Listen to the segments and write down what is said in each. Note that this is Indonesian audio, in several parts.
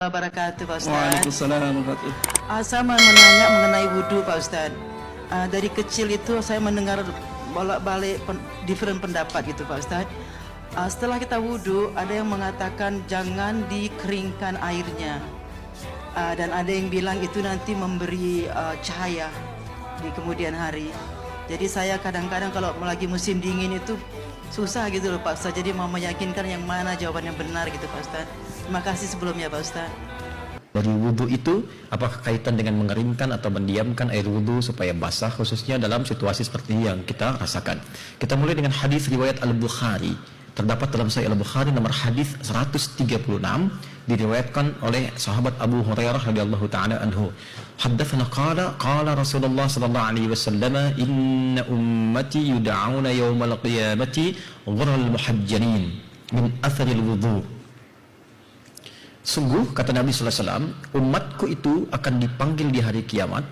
Wabarakatuh, Pak Ustaz. Waalaikumsalam warahmatullahi wabarakatuh. Saya mau menanya mengenai wudhu, Pak Ustaz. Dari kecil itu saya mendengar bolak-balik different pendapat gitu, Pak Ustaz. Setelah kita wudhu, ada yang mengatakan jangan dikeringkan airnya, dan ada yang bilang itu nanti memberi cahaya di kemudian hari. Jadi saya kadang-kadang kalau lagi musim dingin itu susah gitu loh, Pak Ustaz. Jadi mau meyakinkan yang mana jawaban yang benar gitu, Pak Ustaz. Terima kasih sebelumnya, Pak Ustaz. Dari wudhu itu, apakah kaitan dengan mengeringkan atau mendiamkan air wudhu supaya basah, khususnya dalam situasi seperti yang kita rasakan? Kita mulai dengan hadis riwayat Al-Bukhari. Terdapat dalam Sahih Al-Bukhari nomor hadis 136, diriwayatkan oleh sahabat Abu Hurairah radhiyallahu taala anhu. Haddatsana qala Rasulullah sallallahu alaihi wasallam, inna ummati yud'auna yaumal qiyamati ghurral muhajjalin min atharil wudhu. Sungguh, kata Nabi SAW, umatku itu akan dipanggil di hari kiamat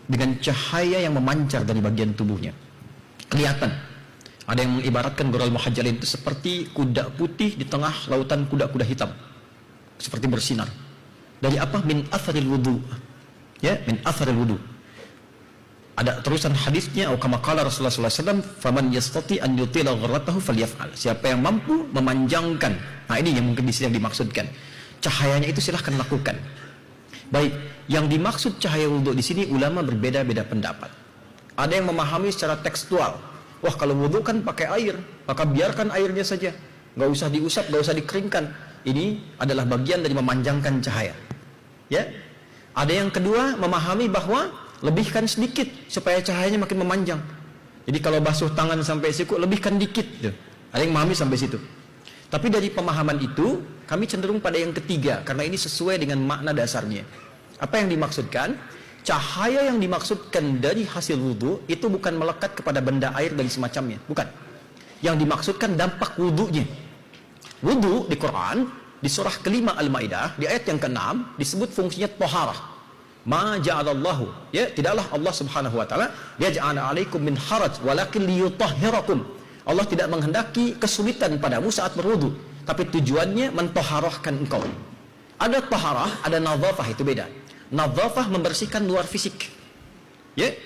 dengan cahaya yang memancar dari bagian tubuhnya. Kelihatan. Ada yang mengibaratkan ghurral muhajjalin itu seperti kuda putih di tengah lautan kuda-kuda hitam. Seperti bersinar. Dari apa? Min atharil wudu. Ya, min atharil wudu. Ada terusan hadisnya, atau kama qala Rasulullah SAW, faman yastati an yutila ghurratahu falyaf'al. Siapa yang mampu memanjangkan. Nah, ini yang mungkin di sini yang dimaksudkan. Cahayanya itu silahkan lakukan. Baik, yang dimaksud cahaya wudhu di sini ulama berbeda-beda pendapat. Ada yang memahami secara tekstual. Wah, kalau wudhu kan pakai air, maka biarkan airnya saja, nggak usah diusap, nggak usah dikeringkan. Ini adalah bagian dari memanjangkan cahaya. Ya, ada yang kedua memahami bahwa lebihkan sedikit supaya cahayanya makin memanjang. Jadi kalau basuh tangan sampai siku, lebihkan dikit. Ada yang memahami sampai situ. Tapi dari pemahaman itu, kami cenderung pada yang ketiga, karena ini sesuai dengan makna dasarnya. Apa yang dimaksudkan? Cahaya yang dimaksudkan dari hasil wudhu, itu bukan melekat kepada benda air dan semacamnya. Bukan. Yang dimaksudkan dampak wudhunya. Wudhu di Quran, di surah kelima Al-Ma'idah, di ayat yang ke-6, disebut fungsinya toharah. Ma ja'alallahu. Ya, tidaklah Allah subhanahu wa ta'ala, yaj'ala alaikum min haraj, walakin liyutahhirakum. Allah tidak menghendaki kesulitan padamu saat berwudu, tapi tujuannya mentoharahkan engkau. Ada taharah, ada nadhafah, itu beda. Nadhafah membersihkan luar fisik. Ya.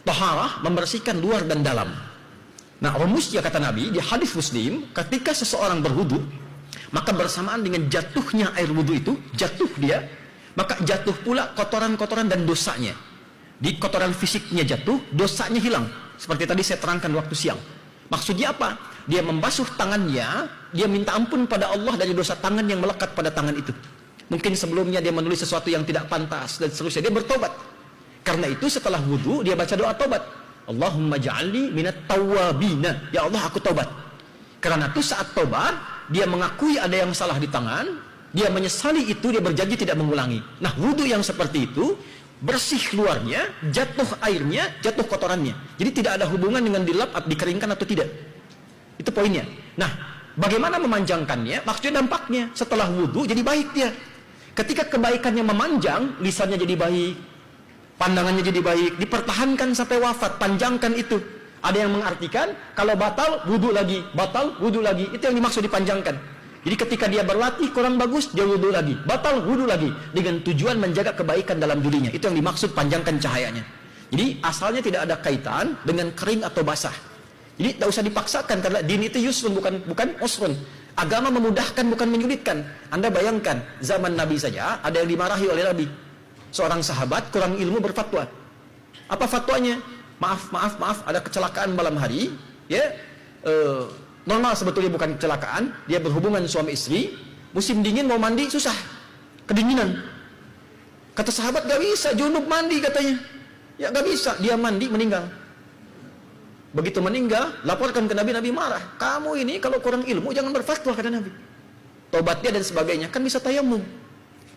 Taharah membersihkan luar dan dalam. Nah, rumusnya kata Nabi di hadis Muslim, ketika seseorang berwudu, maka bersamaan dengan jatuhnya air wudu itu, jatuh dia, maka jatuh pula kotoran-kotoran dan dosanya. Di kotoran fisiknya jatuh, dosanya hilang. Seperti tadi saya terangkan waktu siang. Maksudnya apa? Dia membasuh tangannya, dia minta ampun pada Allah dari dosa tangan yang melekat pada tangan itu. Mungkin sebelumnya dia menulis sesuatu yang tidak pantas dan seterusnya. Dia bertobat. Karena itu setelah wudhu dia baca doa tobat. Allahumma ja'alni minat tawwabina. Ya Allah, aku tobat. Karena itu saat tobat, dia mengakui ada yang salah di tangan, dia menyesali itu, dia berjanji tidak mengulangi. Nah, wudhu yang seperti itu bersih luarnya, jatuh airnya, jatuh kotorannya. Jadi tidak ada hubungan dengan dilap, dikeringkan atau tidak. Itu poinnya. Nah, bagaimana memanjangkannya? Maksudnya dampaknya. Setelah wudhu jadi baik dia. Ketika kebaikannya memanjang, lisannya jadi baik, pandangannya jadi baik, dipertahankan sampai wafat, panjangkan itu. Ada yang mengartikan, kalau batal, wudhu lagi, batal, wudhu lagi. Itu yang dimaksud dipanjangkan. Jadi ketika dia berlatih kurang bagus, dia wudhu lagi, batal, wudhu lagi, dengan tujuan menjaga kebaikan dalam dirinya. Itu yang dimaksud panjangkan cahayanya. Jadi asalnya tidak ada kaitan dengan kering atau basah. Jadi tidak usah dipaksakan, karena din itu yusrun, bukan usrun. Agama memudahkan, bukan menyulitkan. Anda bayangkan, zaman Nabi saja ada yang dimarahi oleh Nabi. Seorang sahabat kurang ilmu berfatwa. Apa fatwanya? Maaf, ada kecelakaan malam hari, ya. Normal sebetulnya bukan kecelakaan, dia berhubungan suami istri, musim dingin mau mandi susah, kedinginan. Kata sahabat, gak bisa, junub mandi katanya. Ya gak bisa, dia mandi meninggal. Begitu meninggal, laporkan ke Nabi, Nabi marah. Kamu ini kalau kurang ilmu jangan berfatwa, kata Nabi. Tobat dia dan sebagainya, kan bisa tayamum.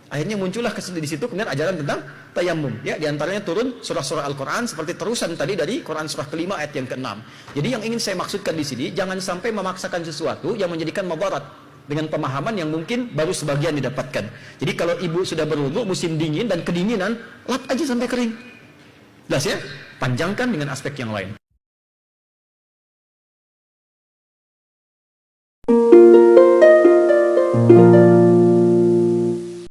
Akhirnya muncullah di situ kemudian ajaran tentang tayamum. Ya, diantaranya turun surah-surah Al-Quran seperti terusan tadi dari Quran surah kelima ayat yang ke-6. Jadi yang ingin saya maksudkan di sini, jangan sampai memaksakan sesuatu yang menjadikan mudarat dengan pemahaman yang mungkin baru sebagian didapatkan. Jadi kalau ibu sudah berwudu musim dingin dan kedinginan, lap aja sampai kering. Jelas ya? Panjangkan dengan aspek yang lain.